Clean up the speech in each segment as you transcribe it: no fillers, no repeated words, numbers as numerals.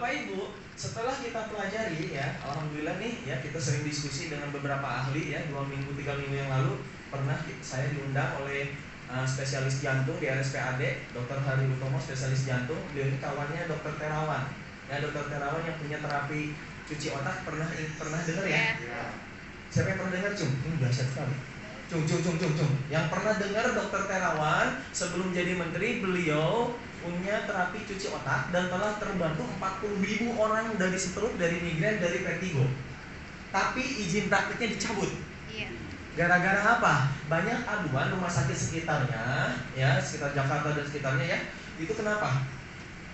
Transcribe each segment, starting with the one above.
Bapak Ibu, setelah kita pelajari ya, alhamdulillah nih ya, kita sering diskusi dengan beberapa ahli ya. 2 minggu 3 minggu yang lalu pernah saya diundang oleh spesialis jantung di RSPAD, Dr. Hari Utomo, spesialis jantung. Beliau ini kawannya Dr. Terawan. Ya, Dr. Terawan yang punya terapi cuci otak, pernah dengar ya? Siapa yang pernah dengar, Cung? Ini dahsyat sekali. Cung. Yang pernah dengar Dr. Terawan sebelum jadi menteri, beliau punya terapi cuci otak dan telah terbantu 40.000 orang dari stroke, dari migrain, dari vertigo. Tapi izin praktiknya dicabut. Iya. Gara-gara apa? Banyak aduan rumah sakit sekitarnya, ya, sekitar Jakarta dan sekitarnya ya. Itu kenapa?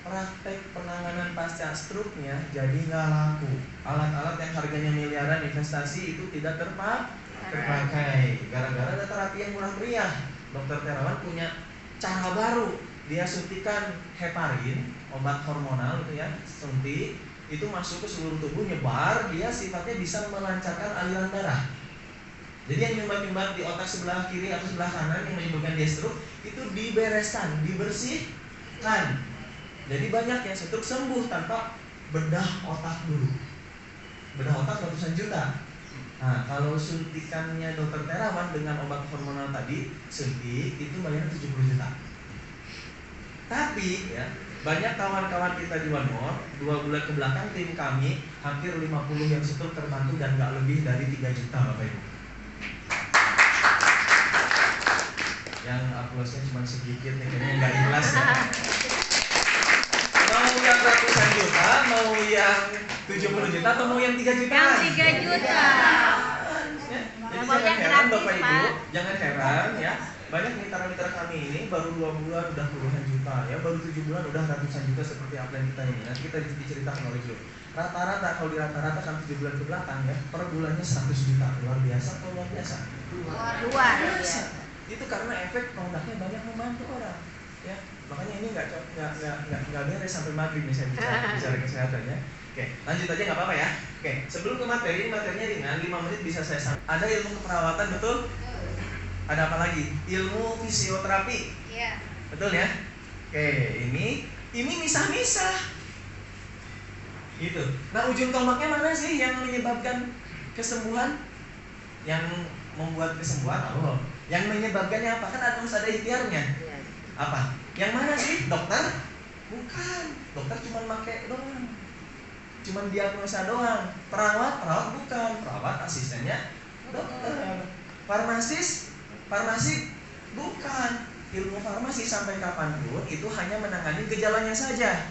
Praktek penanganan pasca stroke-nya jadi nggak laku. Alat-alat yang harganya miliaran investasi itu tidak terpakai. Gara-gara ada terapi yang murah meriah. Dr. Terawan punya cara baru. Dia suntikan heparin, obat hormonal itu ya, suntik, itu masuk ke seluruh tubuh, nyebar, dia sifatnya bisa melancarkan aliran darah. Jadi yang nyumbat-nyumbat di otak sebelah kiri atau sebelah kanan yang menyebabkan dia stroke itu dibereskan, dibersihkan. Jadi banyak yang stroke sembuh tanpa bedah otak dulu. Bedah otak ratusan juta. Nah, kalau suntikannya Dr. Terawan dengan obat hormonal tadi, suntik itu bayarnya 70 juta. Tapi ya, banyak kawan-kawan kita di One More, 2 bulan ke belakang tim kami hampir 50 yang stroke terbantu dan gak lebih dari 3 juta Bapak Ibu. Yang aplausnya cuma sedikit nih, kayaknya gak ikhlas ya. Mau yang ratusan juta, mau yang 70 juta, atau mau yang 3 juta? Yang 3 juta. Ya, jadi jangan heran Bapak Ibu, jangan heran ya. Banyak mitra-mitra kami ini baru 2 bulan udah puluhan juta ya, baru 7 bulan udah ratusan juta seperti apa yang kita ini. Nanti kita diceritakan oleh Joe. Rata-rata kalau dirata-ratakan 7 bulan ke belakang ya, per bulannya 100 juta. Luar biasa atau luar biasa? Luar biasa. Itu karena efek produknya banyak membantu orang. Ya, makanya ini nggak beres sampai maghrib nih saya bicara kesehatan ya. Oke, lanjut aja nggak apa-apa ya. Oke, sebelum ke materinya ringan, 5 menit bisa saya sampaikan. Ada ilmu keperawatan betul? Ada apa lagi? Ilmu fisioterapi. Iya. Betul ya? Oke, ini misah-misah. Gitu. Nah, ujung tombaknya mana sih yang menyebabkan kesembuhan? Yang membuat kesembuhan Allah. Yang menyebabkannya apa? Kan harus ada ikhtiarnya. Apa? Yang mana sih? Dokter? Bukan. Dokter cuma pakai doang. Cuma diagnosa doang. Perawat bukan. Perawat asistennya dokter. Farmasi bukan. Ilmu farmasi sampai kapanpun itu hanya menangani gejalanya saja.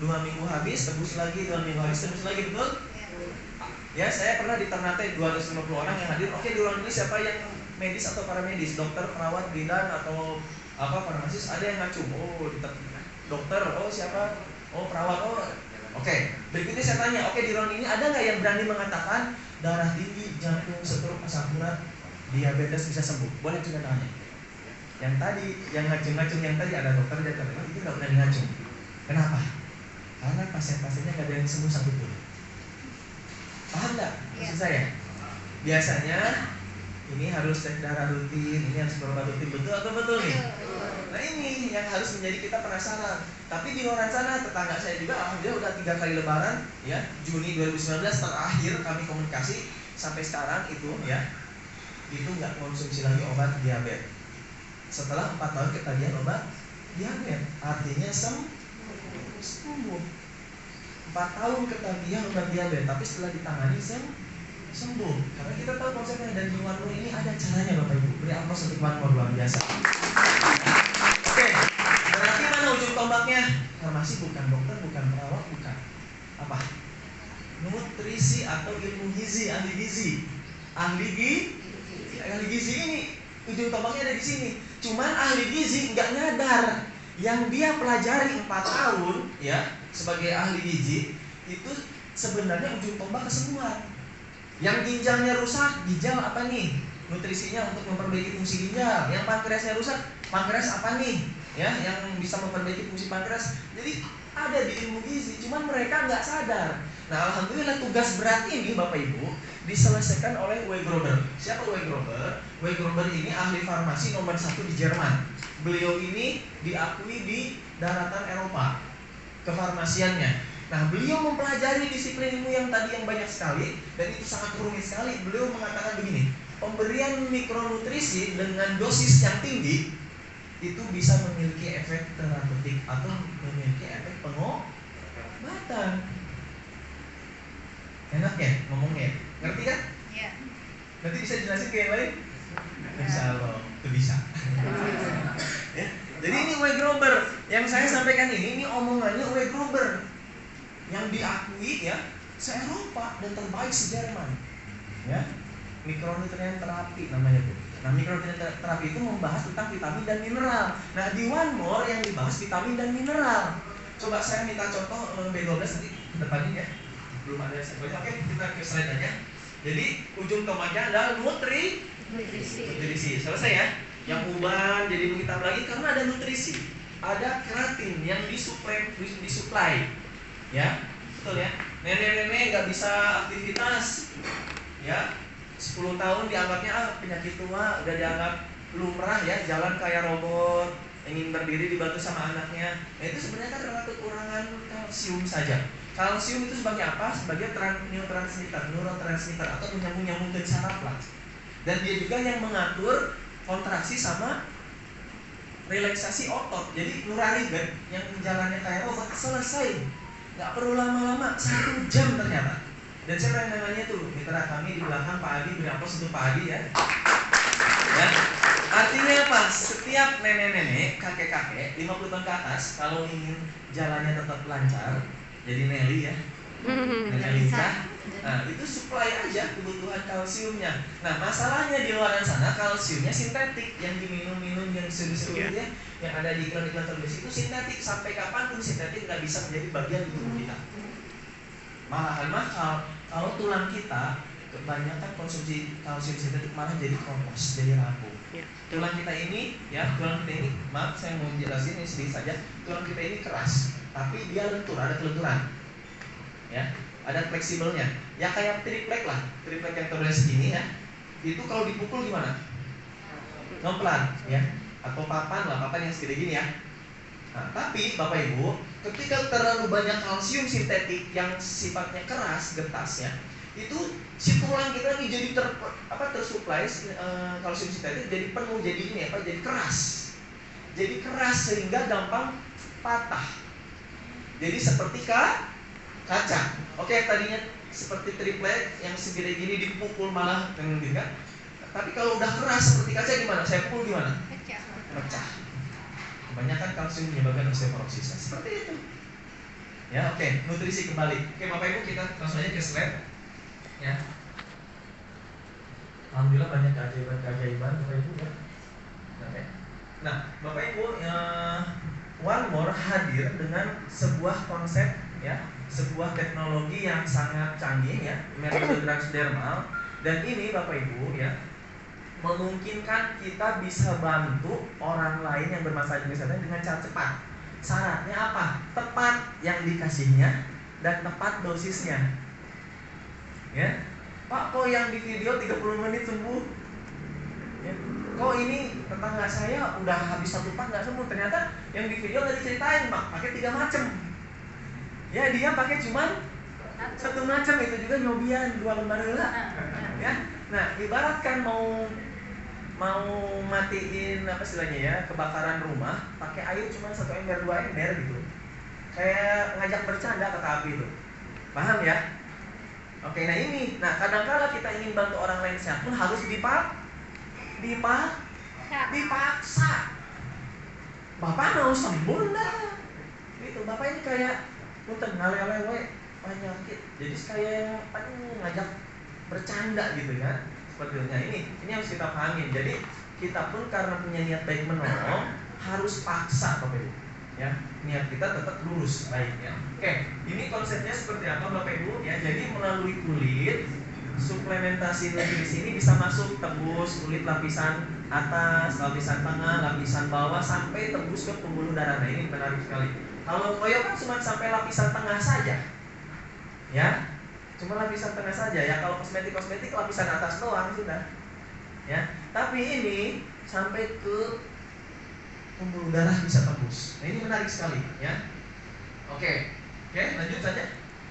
2 minggu habis, tebus lagi, 2 minggu habis, tebus lagi, betul? Ya, saya pernah di Ternate 250 orang yang hadir. Oke, di ruang ini siapa yang medis atau paramedis? Dokter, perawat, bidan, atau apa, farmasis? Ada yang ngacung. Oh, dokter. Oh, siapa? Oh, perawat. Oh, oke. Berikutnya saya tanya, oke, di ruang ini ada nggak yang berani mengatakan darah tinggi, jantung, stroke, asam urat, diabetes bisa sembuh? Boleh juga tanya. Yang tadi, yang ngacung-ngacung yang tadi ada dokter dia kata itu nggak pernah ngacung. Kenapa? Karena pasien-pasiennya nggak ada yang sembuh satu pun. Paham nggak maksud saya? Biasanya ini harus cek darah rutin, ini harus berobat rutin, betul atau betul nih? Nah ini yang harus menjadi kita penasaran. Tapi di luar sana tetangga saya juga, alhamdulillah udah 3 kali lebaran, ya Juni 2019 terakhir kami komunikasi sampai sekarang itu ya, itu nggak konsumsi lagi obat diabetes. Setelah 4 tahun ketagihan obat diabetes, artinya sembuh. 4 tahun ketagihan obat diabetes, tapi setelah ditangani sembuh. Karena kita tahu konsepnya, dan di One More ini ada caranya Bapak Ibu. Beri aplaus untuk One More, luar biasa. Oke, berarti mana ujung tombaknya? Farmasi bukan, dokter bukan, perawat bukan. Apa? Nutrisi atau ilmu gizi, ahli gizi. Ahli gizi ini ujung tombaknya ada di sini. Cuman ahli gizi nggak nyadar yang dia pelajari 4 tahun ya sebagai ahli gizi itu sebenarnya ujung tombak kesembuhan. Yang ginjalnya rusak, ginjal apa nih? Nutrisinya untuk memperbaiki fungsi ginjal. Yang pankreasnya rusak, pankreas apa nih? Ya, yang bisa memperbaiki fungsi pankreas. Jadi ada di ilmu gizi, cuman mereka nggak sadar. Nah, alhamdulillah tugas berat ini Bapak Ibu diselesaikan oleh Uwe Grober. Siapa Uwe Grober? Uwe Grober ini ahli farmasi nomor 1 di Jerman. Beliau ini diakui di daratan Eropa kefarmasiannya. Nah, beliau mempelajari disiplin ilmu yang tadi yang banyak sekali, dan itu sangat rumit sekali. Beliau mengatakan begini, pemberian mikronutrisi dengan dosis yang tinggi itu bisa memiliki efek terapeutik atau memiliki efek pengobatan. Enak ya ngomongnya? Ngerti kan? Iya. Nanti bisa jelasin ke yang lain? Insya Allah, itu bisa. Ya. Jadi ini W. Grober yang saya sampaikan ini omongannya W. Grober yang diakui ya se-Eropa dan terbaik se-Jerman. Ya, mikronutrien terapi namanya tuh. Nah, mikronutrien terapi itu membahas tentang vitamin dan mineral. Nah, di One More yang dibahas vitamin dan mineral. Coba saya minta contoh B12 nanti ke depannya ya. Belum ada saya. Oke, kita ke slide aja. Jadi ujung tombaknya adalah nutrisi. Selesai ya. Yang uban jadi hitam lagi karena ada nutrisi. Ada keratin yang disuplai. Ya, betul ya. Nenek-nenek nggak bisa aktivitas. Ya, 10 tahun dianggapnya penyakit tua, udah dianggap lumrah ya, jalan kayak robot, ingin berdiri dibantu sama anaknya. Nah, itu sebenarnya kan karena kekurangan kalsium saja. Kalsium itu sebagai apa? Sebagai neurotransmitter atau menyambung-nyambungkan saraf lah. Dan dia juga yang mengatur kontraksi sama relaksasi otot. Jadi nurarigen yang jalannya kayak robot selesai. Nggak perlu lama-lama, 1 jam ternyata. Dan siapa yang namanya tuh? Mitra kami di belakang Pak Adi, beri aplaus untuk Pak Adi ya. Ya. Artinya apa? Setiap nenek-nenek, kakek-kakek 50 tahun ke atas kalau ingin jalannya tetap lancar, jadi Nelly ya. Nelly Lisa. Nah, itu supply aja kebutuhan kalsiumnya. Nah, masalahnya di luar sana kalsiumnya sintetik, yang diminum-minum yang seru-seru ya, yang ada di iklan-iklan televisi itu sintetik. Sampai kapanpun sintetik nggak bisa menjadi bagian di tubuh kita. Malahan kalau tulang kita kebanyakan konsumsi kalsium sintetik malah jadi kompos, jadi rapuh. Tulang kita ini, maaf saya mau jelasin ini sedikit saja. Tulang kita ini keras, tapi dia lentur, ada kelenturan. Ya, ada fleksibelnya. Ya kayak triplek lah, triplek yang terbelah segini ya. Itu kalau dipukul gimana? Ngemplan, ya. Atau papan yang segede gini ya. Nah, tapi Bapak Ibu, ketika terlalu banyak kalsium sintetik yang sifatnya keras, getas ya, itu si tulang kita ini jadi tersuplai kalsium sintetik jadi penuh, jadi keras. Jadi keras sehingga gampang patah. Jadi seperti kaca. Oke, tadinya seperti triplek yang segede gini dipukul malah kan? Tapi kalau udah keras seperti kaca gimana? Saya pukul gimana? Pecah. Kebanyakan kalsium menyebabkan osteoporosis. Seperti itu. Ya, oke, nutrisi kembali. Oke, Bapak Ibu, kita langsung aja ke slide. Ya. Alhamdulillah banyak keajaiban Bapak Ibu ya. Oke. Nah, Bapak Ibu, One More hadir dengan sebuah konsep ya, sebuah teknologi yang sangat canggih ya, metode transdermal, dan ini Bapak Ibu ya, memungkinkan kita bisa bantu orang lain yang bermasalah kesehatan dengan cara cepat. Syaratnya apa? Tepat yang dikasihnya dan tepat dosisnya. Ya, Pak, kok yang di video 30 menit sembuh? Ya, kok ini tetangga saya udah habis 1 pak nggak sembuh? Ternyata yang di video tadi ceritain, Pak, pakai 3 macam. Ya, dia pakai cuman 1 macam, itu juga nyobian 2 lembar heula. Ya, nah ibaratkan mau matiin apa istilahnya ya, kebakaran rumah, pakai air cuma 1 ember 2 ember gitu. Kayak ngajak bercanda kata api itu. Paham ya? Oke, nah ini, kadang-kala kita ingin bantu orang lain sehat pun harus dipaksa. Bapak mau sembuh enggak? Gitu, Bapak ini kayak punten ngale-ale penyakit. Jadi kayak ngajak bercanda gitu kan. Seperti itu. Nah, ini harus kita pahamin. Jadi kita pun karena punya niat baik menolong harus paksa Bapak Ibu. Ya, niat kita tetap lurus baiknya. Oke, ini konsepnya seperti apa Bapak Ibu ya. Jadi melalui kulit, suplementasi nutrisi ini bisa masuk tembus kulit lapisan atas, lapisan tengah, lapisan bawah sampai tembus ke pembuluh darah. Nah, ini menarik sekali. Kalau koyo kan cuma sampai lapisan tengah saja. Ya, cuma lapisan tengah saja ya. Kalau kosmetik lapisan atas doang sudah. Ya, tapi ini sampai ke pembuluh darah bisa tembus. Nah, ini menarik sekali ya. Oke, Oke, lanjut saja.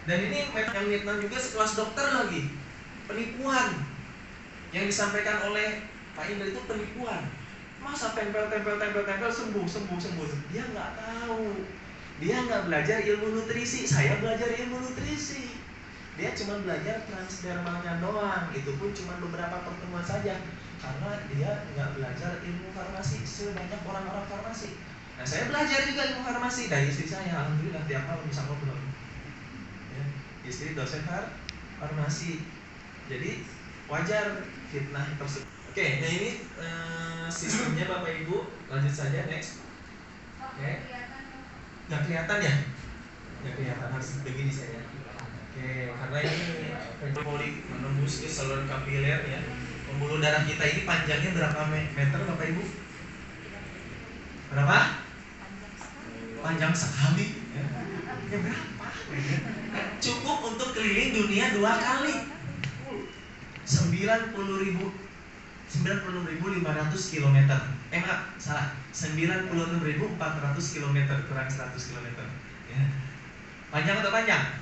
Dan ini yang Vietnam juga sekelas dokter lagi. Penipuan yang disampaikan oleh Pak Indra itu penipuan. Masa tempel sembuh. Dia nggak tahu. Dia nggak belajar ilmu nutrisi. Saya belajar ilmu nutrisi. Dia cuma belajar transdermalnya doang. Itu pun cuma beberapa pertemuan saja. Karena dia nggak belajar ilmu farmasi sebanyak orang-orang farmasi. Nah, saya belajar juga ilmu farmasi dari istri saya. Alhamdulillah tiap malam bisa ngobrol. Ya, istri dosen farmasi. Jadi wajar fitnah tersebut. Oke, nah ini sistemnya Bapak Ibu. Lanjut saja, next. Oke. Nggak kelihatan ya? Nggak kelihatan, harus begini saya. Oke, karena ini poli menembus ke saluran kapiler ya. Pembuluh darah kita ini panjangnya berapa meter Bapak Ibu? Berapa? Panjang sekali ya. Ya berapa? Cukup untuk keliling dunia 2 kali. 96.500 km. Maaf, salah. 96.400 km kurang 100 km. Ya. Panjang atau panjang?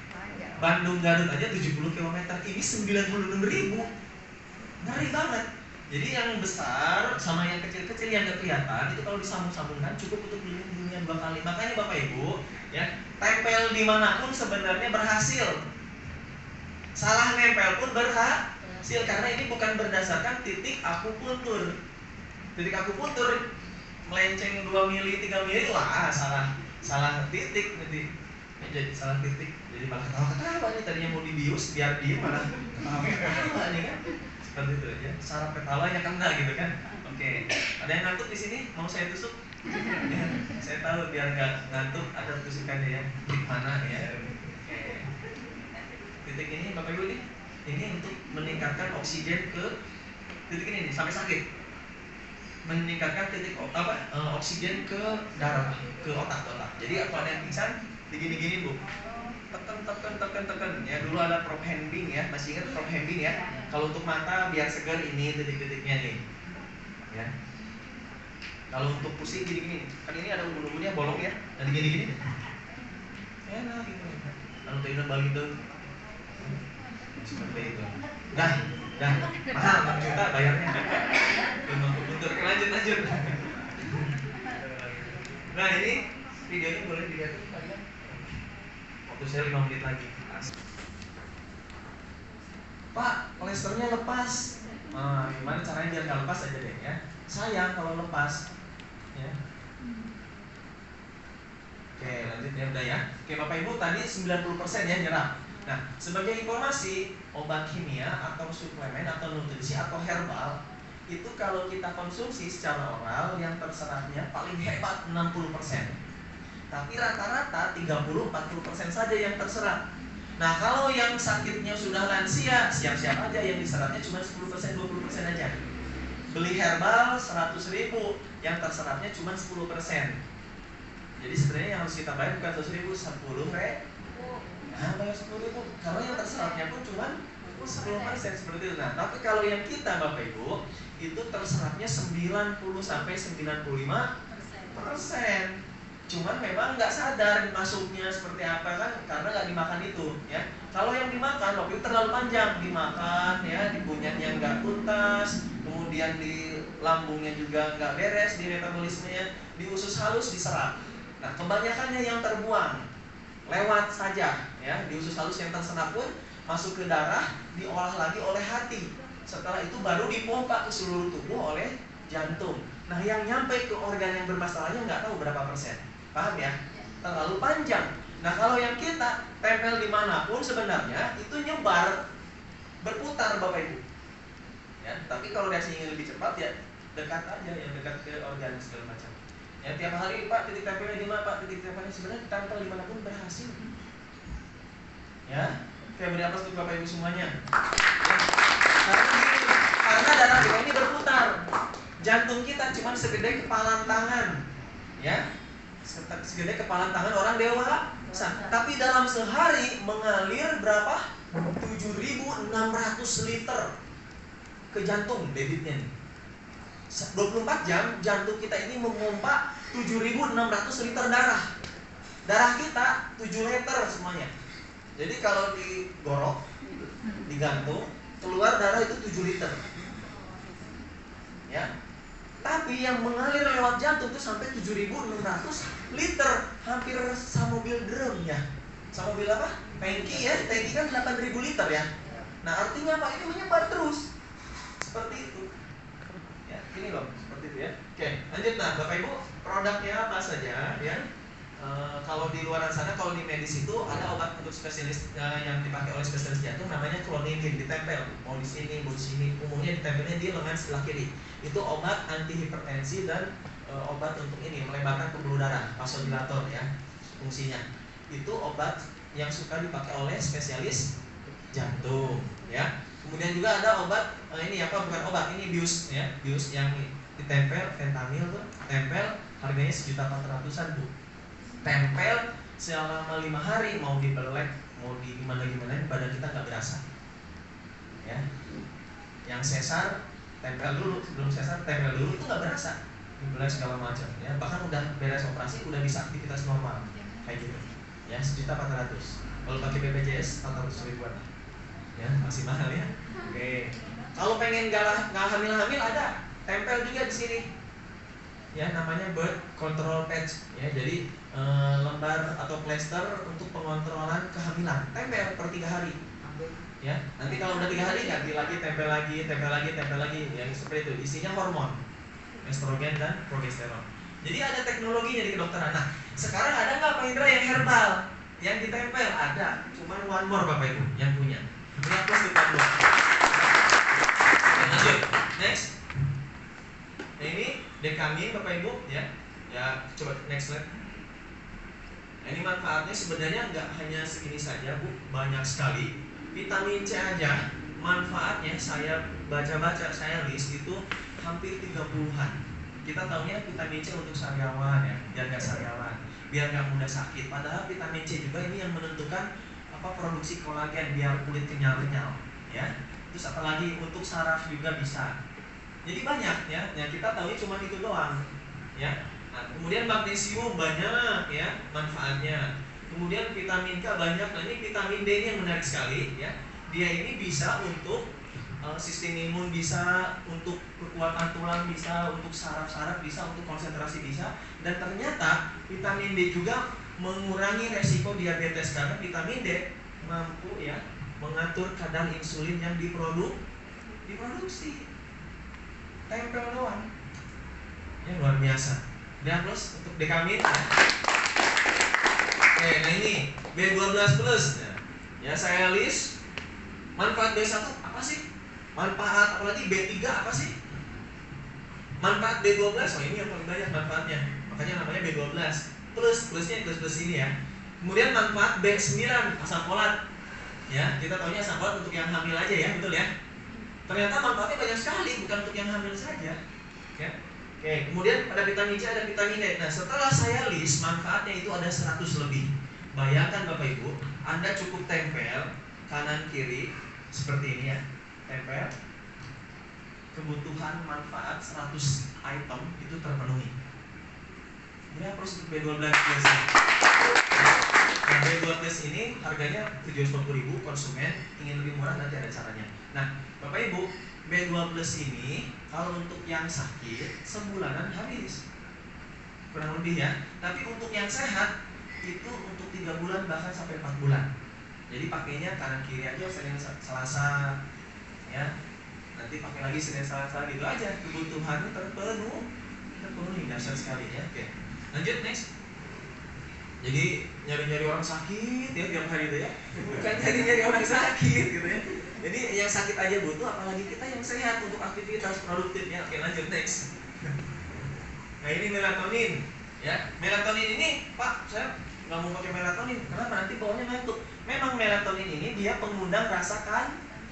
Bandung Garut aja 70 km. Ini 96.000. Ngeri banget. Jadi yang besar sama yang kecil-kecil yang gak kelihatan itu kalau disambung-sambungkan cukup untuk keliling dunia 2 kali. Makanya Bapak Ibu, ya, tempel dimanapun sebenarnya berhasil. Salah nempel pun berhasil karena ini bukan berdasarkan titik akupuntur. Titik akupuntur melenceng 2 mili, 3 mili, wah salah titik nanti. Jadi salah titik. Jadi malah ketawa-ketawa nih, tadinya mau dibius biar diem malah ketawa nih kan. Seperti itu ya. Saraf ketawanya kena gitu kan. Oke. Ada yang ngantuk di sini? Mau saya tusuk? Ya, saya tahu biar nggak ngantuk ada tusukannya ya. Di mana ya? Oke. Titik ini Bapak Ibu nih, ini untuk meningkatkan oksigen ke titik ini nih, sampai sakit. Meningkatkan titik oksigen ke darah, ke otak. Jadi apa ada yang pingsan, digini-gini Bu. Tekan ya. Dulu ada Prof Henbing ya, masih ingat Prof Henbing ya. Kalau untuk mata biar segar ini titik-titiknya nih. Ya. Kalau untuk pusing gini-gini, kan ini ada umur-umurnya bolong ya, dan gini-gini. Enak gitu. Lalu tidak bagi itu. Seperti itu. Dah, mahal 6 juta bayarnya. Untuk lanjut. Nah ini videonya boleh dilihat kalian. Waktu saya 5 menit lagi. Pak, kolesterolnya lepas. Gimana caranya biar nggak lepas aja deh ya. Sayang kalau lepas. Ya. Oke, lanjut ya udah ya. Oke Bapak Ibu tadi 90% ya nyerap. Nah, sebagai informasi, obat kimia atau suplemen atau nutrisi atau herbal itu kalau kita konsumsi secara oral yang terserapnya paling hebat 60%. Tapi rata-rata 30-40% saja yang terserap. Nah, kalau yang sakitnya sudah lansia, siap-siap aja yang diserapnya cuma 10%, 20% aja. Beli herbal 100.000, yang terserapnya cuma 10%. Jadi sebenarnya yang harus kita bayar bukan 100.000, 10.000. Nah, bayar 10.000 karena yang terserapnya pun cuma 10% seperti itu. Nah, tapi kalau yang kita Bapak Ibu itu terserapnya 90-95%. Cuman memang nggak sadar masuknya seperti apa kan, karena nggak dimakan itu ya. Kalau yang dimakan waktu itu terlalu panjang dimakan ya, di punyanya nggak tuntas, kemudian di lambungnya juga nggak beres, di metabolismenya, di usus halus diserap. Nah kebanyakannya yang terbuang lewat saja ya, di usus halus yang terserap pun masuk ke darah, diolah lagi oleh hati. Setelah itu baru dipompa ke seluruh tubuh oleh jantung. Nah yang nyampe ke organ yang bermasalahnya nggak tahu berapa persen. Paham ya? Terlalu panjang. Nah kalau yang kita tempel dimanapun sebenarnya itu nyebar, berputar Bapak Ibu. Ya, tapi kalau reaksinya ingin lebih cepat ya dekat aja, yang dekat ke organ segala macam. Ya tiap hari Pak titik tempelnya di mana Pak, titik tempelnya sebenarnya ditempel dimanapun berhasil. Ya, kayak beri aplaus untuk Bapak Ibu semuanya. Ya. Karena darah kita ini berputar. Jantung kita cuma segede kepalan tangan. Ya. Segede kepalan tangan orang dewasa. Tapi dalam sehari mengalir berapa? 7.600 liter ke jantung debitnya. 24 jam jantung kita ini memompa 7.600 liter darah. Darah kita 7 liter semuanya. Jadi kalau digorok, digantung, keluar darah itu 7 liter. Ya. Tapi yang mengalir lewat jantung itu sampai 7.600 liter, hampir sama mobil drum ya. Sama mobil apa? Tangki ya, tangki kan 8.000 liter ya. Nah artinya apa? Ini menyebar terus. Seperti itu. Ya, ini loh, seperti itu ya. Oke, lanjut. Nah, Bapak Ibu, produknya apa saja ya? Kalau di luar sana, kalau di medis itu ada obat untuk spesialis yang dipakai oleh spesialis jantung, namanya clonidine, ditempel mau di sini, mau di sini, umumnya ditempelnya di lengan sebelah kiri. Itu obat anti hipertensi dan obat untuk ini melebarkan pembuluh darah, vasodilator ya fungsinya. Itu obat yang suka dipakai oleh spesialis jantung ya. Kemudian juga ada obat ini apa, bukan obat, ini bius ya, bius yang ditempel, fentanyl tuh tempel, harganya 1.400.000 Bu. Tempel selama 5 hari, mau dibelek, mau di gimana badan kita nggak berasa ya. Yang sesar tempel dulu, sebelum sesar tempel dulu, itu nggak berasa, dibelek segala macam ya. Bahkan udah beres operasi udah bisa aktivitas normal kayak gitu ya. 1.400.000. Kalau pakai BPJS 400.000-an ya, masih mahal ya. Oke, kalau pengen nggak hamil-hamil, ada tempel juga di sini ya, namanya birth control patch ya. Jadi lembar atau plester untuk pengontrolan kehamilan, tempel per 3 hari ya. Nanti kalau udah 3 hari ganti lagi, tempel lagi, tempel lagi, tempel lagi, yang seperti itu. Isinya hormon estrogen dan progesteron. Jadi ada teknologinya di kedokteran. Nah sekarang ada nggak Pak Indra yang herbal yang ditempel? Ada, cuman one more Bapak Ibu yang punya. Ini aku sedikit dulu. Lanjut, next. Nah, ini dekamin Bapak Ibu ya. Ya coba next slide. Nah, ini manfaatnya sebenarnya nggak hanya segini saja Bu, banyak sekali. Vitamin C aja manfaatnya saya baca-baca, saya list itu hampir 30-an. Kita tahunya vitamin C untuk sariawan ya, biar nggak sariawan, biar nggak mudah sakit. Padahal vitamin C juga ini yang menentukan apa, produksi kolagen biar kulit kenyal-kenyal ya. Terus apalagi untuk saraf juga bisa. Jadi banyak ya, yang kita tahu cuma itu doang ya. Nah, kemudian magnesium banyak ya manfaatnya. Kemudian vitamin K banyak. Nah ini vitamin D ini yang menarik sekali ya. Dia ini bisa untuk sistem imun, bisa untuk kekuatan tulang, bisa untuk saraf-saraf, bisa untuk konsentrasi, bisa. Dan ternyata vitamin D juga mengurangi resiko diabetes, karena vitamin D mampu ya mengatur kadar insulin yang diproduksi. Tempel doang ya, luar biasa. Dan plus untuk dekamin ya. Oke, nah ini B12 plus ya, saya list. Manfaat B1 apa sih? Manfaat apalagi B3 apa sih? Manfaat B12, oh ini yang paling banyak manfaatnya, makanya namanya B12 plus. Plusnya plus ini ya. Kemudian manfaat B9 asam folat ya, kita tahunya asam folat untuk yang hamil aja ya, betul ya. Ternyata manfaatnya banyak sekali, bukan untuk yang hamil saja ya. Oke, kemudian pada vitamin C ada vitamin D. Nah setelah saya list manfaatnya itu ada 100 lebih. Bayangkan Bapak Ibu, Anda cukup tempel kanan kiri seperti ini ya, tempel, kebutuhan manfaat 100 item itu terpenuhi. Berapa untuk B12 plus? Nah, B12 ini harganya 750.000, konsumen ingin lebih murah nanti ada caranya. Nah Bapak Ibu, B12 ini kalau untuk yang sakit sebulanan habis kurang lebih ya. Tapi untuk yang sehat itu untuk 3 bulan bahkan sampai 4 bulan. Jadi pakainya kanan kiri aja, Senin Selasa ya. Nanti pakai lagi Senin Selasa gitu aja, kebutuhannya terpenuhi, dahsyat sekali ya. Oke. Lanjut next. Jadi nyari-nyari orang sakit ya tiap hari itu ya. Bukan nyari-nyari orang sakit gitu ya. Jadi yang sakit aja butuh, apalagi kita yang sehat untuk aktivitas produktif ya. Oke, lanjut next. Nah ini melatonin ya. Melatonin ini Pak, saya nggak mau pakai melatonin. Kenapa? Nanti bawahnya ngantuk. Memang melatonin ini dia pengundang rasa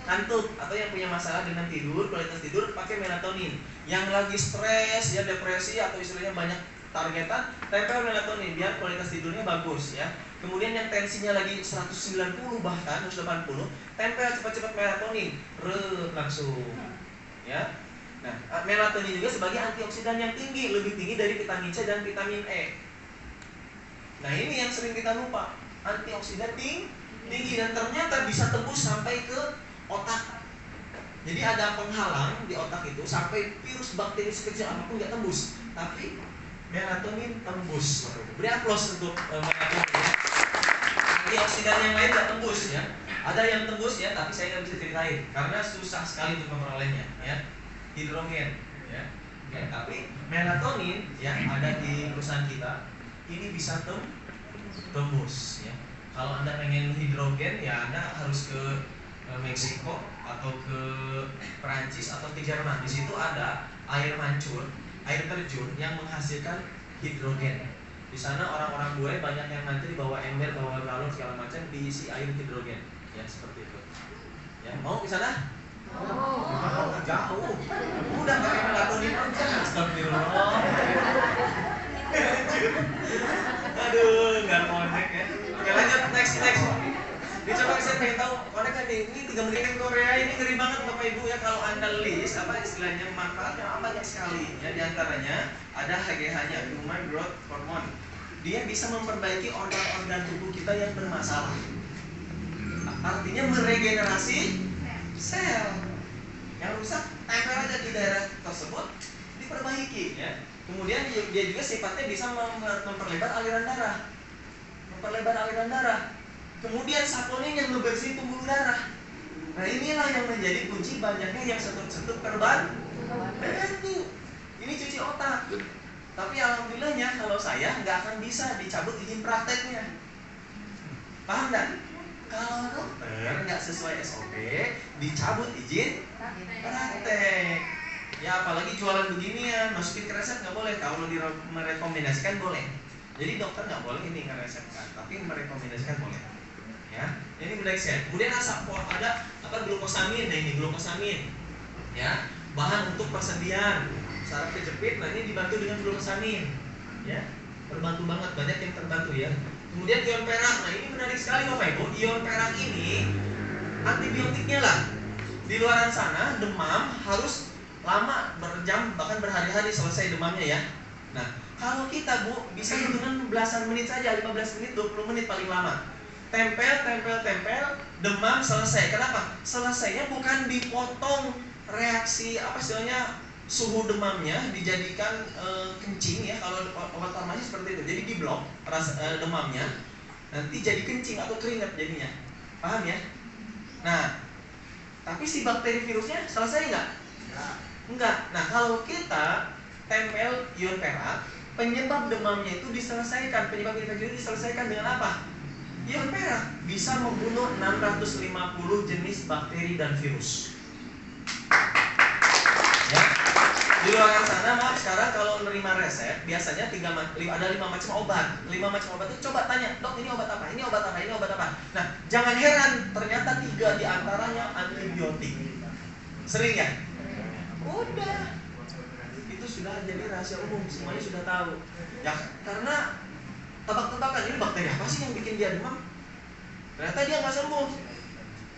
kantuk, atau yang punya masalah dengan tidur, kualitas tidur, pakai melatonin. Yang lagi stres ya, depresi atau istilahnya banyak targetan, tempel melatonin biar kualitas tidurnya bagus ya. Kemudian yang tensinya lagi 190 bahkan 180, tempel cepat-cepat melatonin, langsung ya. Nah, melatonin juga sebagai antioksidan yang tinggi, lebih tinggi dari vitamin C dan vitamin E. Nah ini yang sering kita lupa. Antioksidan tinggi dan ternyata bisa tembus sampai ke otak. Jadi ada penghalang di otak itu sampai virus bakteri sekecil apapun nggak tembus. Tapi melatonin tembus. Beri aplaus untuk melatonin. Antioksidan yang lain nggak tembus ya. Ada yang tembus ya, tapi saya nggak bisa ceritain karena susah sekali untuk memperolehnya ya. Hidrogen ya. Ya, tapi melatonin yang ada di perusahaan kita ini bisa tembus ya. Kalau Anda pengen hidrogen ya Anda harus ke Meksiko atau ke Perancis atau ke Jerman. Di situ ada air mancur, air terjun yang menghasilkan hidrogen. Di sana orang-orang bule banyak yang ngantri bawa ember, bawa galon segala macam diisi air hidrogen. Ya seperti itu. Ya mau ke sana? Oh, jauh. Udah pakai melatonin aja. Astagfirullah. Aduh, nggak connect ya. Oke lanjut next. Dicoba saya pengen tahu connect kan ini 3 menit Korea ini ngeri banget Bapak Ibu ya kalau Anda list apa istilahnya manfaatnya banyak sekali ya, diantaranya ada HGH-nya Human Growth Hormone. Dia bisa memperbaiki organ-organ tubuh kita yang bermasalah. Artinya meregenerasi sel yang rusak, tempel aja di daerah tersebut diperbaiki ya. Kemudian dia juga sifatnya bisa memperlebar aliran darah. Kemudian saponin yang membersih pembuluh darah. Nah inilah yang menjadi kunci banyaknya yang setut-setut terbantu. Ini cuci otak. Tapi alhamdulillahnya kalau saya nggak akan bisa dicabut izin prakteknya. Paham nggak? Kalau dokter nggak sesuai SOP, dicabut izin praktek. Ya apalagi jualan beginian, masukin ke resep nggak boleh. Kalau merekomendasikan boleh. Jadi dokter nggak boleh ini ngeresepkan, tapi merekomendasikan boleh. Ya, ini next ya. Kemudian ada glukosamin. Nah ini glukosamin. Ya, bahan untuk persendian. Saraf kejepit, nah ini dibantu dengan glukosamin. Ya, terbantu banget, banyak yang terbantu ya. Kemudian ion perak, nah ini menarik sekali Bapak Ibu. Ion perak ini antibiotiknya lah. Di luaran sana demam harus lama berjam bahkan berhari-hari selesai demamnya ya. Nah kalau kita Bu bisa dengan belasan menit saja, 15 menit, 20 menit paling lama. Tempel, demam selesai. Kenapa? Selesainya bukan dipotong reaksi apa istilahnya suhu demamnya dijadikan kencing ya, kalau obat farmasi seperti itu. Jadi diblok demamnya, nanti jadi kencing atau keringat jadinya. Paham ya? Nah, tapi si bakteri virusnya selesai nggak? Enggak. Nah, kalau kita tempel ion perak, penyebab demamnya itu diselesaikan, penyebab infeksi itu diselesaikan dengan apa? Ion perak bisa membunuh 650 jenis bakteri dan virus. Ya. Di luar sana maaf sekarang kalau menerima resep biasanya ada 5 macam obat. 5 macam obat itu coba tanya, "Dok, ini obat apa? Ini obat apa? Ini obat apa?" Nah, jangan heran ternyata 3 di antaranya antibiotik. Sering ya? Udah. Itu sudah jadi rahasia umum, semuanya sudah tahu. Ya, karena tebak-tebakan ini bakteri apa sih yang bikin dia demam? Ternyata dia nggak sembuh.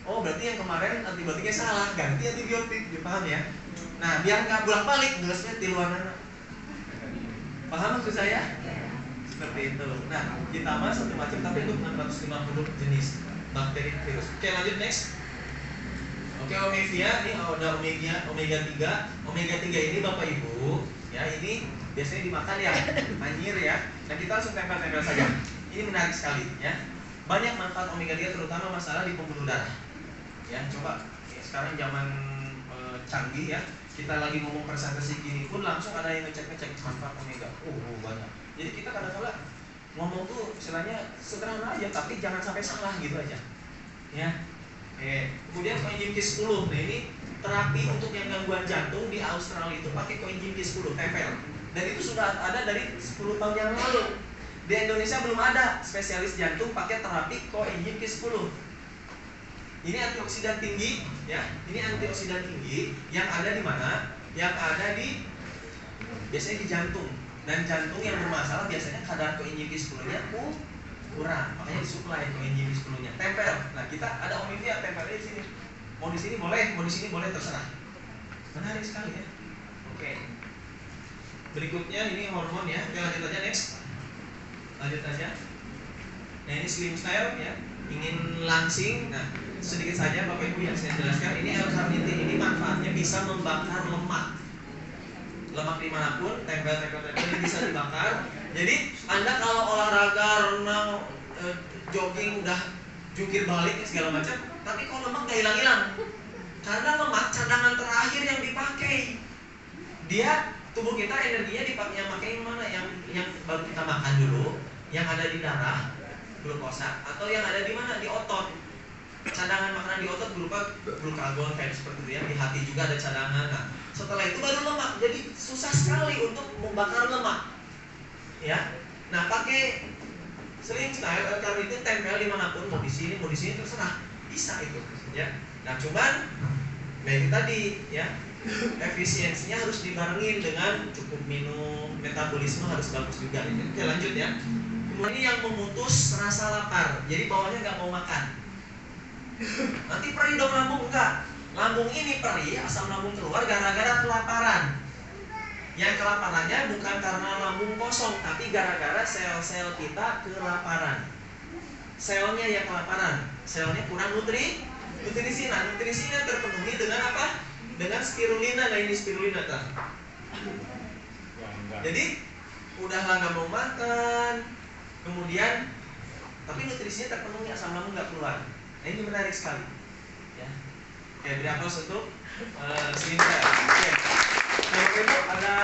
Oh, berarti yang kemarin antibiotiknya salah, ganti antibiotik, paham ya? Nah, biar nggak bolak-balik, gelasnya di luar sana. Paham maksud saya? Seperti itu. Nah, ditambah satu macam tapi untuk 650 jenis bakteri virus. Oke, lanjut next. Oke, omega, ini ada omega 3. Omega 3 ini Bapak Ibu, ya ini biasanya dimakan ya, anjir ya. Nah, kita langsung tempel-tempel saja. Ini menarik sekali ya. Banyak manfaat omega 3 terutama masalah di pembuluh darah. Ya, coba ya, sekarang zaman canggih ya. Kita lagi ngomong presentasi gini pun langsung ada yang ngecek manfaat omega. Banyak. Jadi kita kadang-kadang ngomong tuh istilahnya sederhana aja, tapi jangan sampai salah gitu aja. Ya. Kemudian koenzim Q10. Nah, ini terapi untuk yang gangguan jantung di Australia itu pakai koenzim Q10 tempel. Dan itu sudah ada dari 10 tahun yang lalu. Di Indonesia belum ada spesialis jantung pakai terapi koenzim Q10. Ini antioksidan tinggi, ya. Ini antioksidan tinggi yang ada di mana? Yang ada di biasanya di jantung. Dan jantung yang bermasalah biasanya kadar koenzim Q10-nya kurang, makanya disuplai koenzim Q10-nya. Tempel. Nah, kita ada omega tempelnya di sini. Mau di sini boleh, mau di sini boleh, terserah. Menarik sekali ya. Oke. Berikutnya ini hormon ya. Oke, lanjut aja next. Lanjut aja. Nah ini slim style ya, ingin langsing. Nah sedikit saja Bapak Ibu yang saya jelaskan. Ini L-carnitin ini manfaatnya bisa membakar lemak. Lemak dimanapun, tempel ini bisa dibakar. Jadi Anda kalau olahraga, renang, jogging udah jungkir balik segala macam, tapi kalau lemak gak hilang-hilang. Karena lemak cadangan terakhir yang dipakai. Dia tubuh kita energinya dipakai yang mana? Yang baru kita makan dulu, yang ada di darah, glukosa, atau yang ada di mana? Di otot. Cadangan makanan di otot berupa glukagon kayak seperti itu ya. Di hati juga ada cadangan. Nah, setelah itu baru lemak. Jadi susah sekali untuk membakar lemak. Ya. Nah, pakai slim style L-carnitin tempel dimanapun, mau di sini terserah, bisa itu. Ya. Nah, cuman itu tadi ya, efisiensinya harus dibarengin dengan cukup minum, metabolisme harus bagus juga. Oke, lanjut ya. Kemudian ini yang memutus rasa lapar, jadi bawahnya nggak mau makan. Nanti perih dong lambung, enggak. Lambung ini perih, asam lambung keluar gara-gara kelaparan. Yang kelaparannya bukan karena lambung kosong, tapi gara-gara sel-sel kita kelaparan. Selnya yang kelaparan, selnya kurang nutrisi. Nah, nutrisinya terpenuhi dengan apa? Dengan spirulina. Nah ini spirulina tuh. Jadi udahlah nggak mau makan, kemudian tapi nutrisinya terpenuhi, asam lambung nggak keluar. Nah ini menarik sekali. Ya. Oke, beri aplaus untuk Slim Style. Oke. Nah, Ibu ada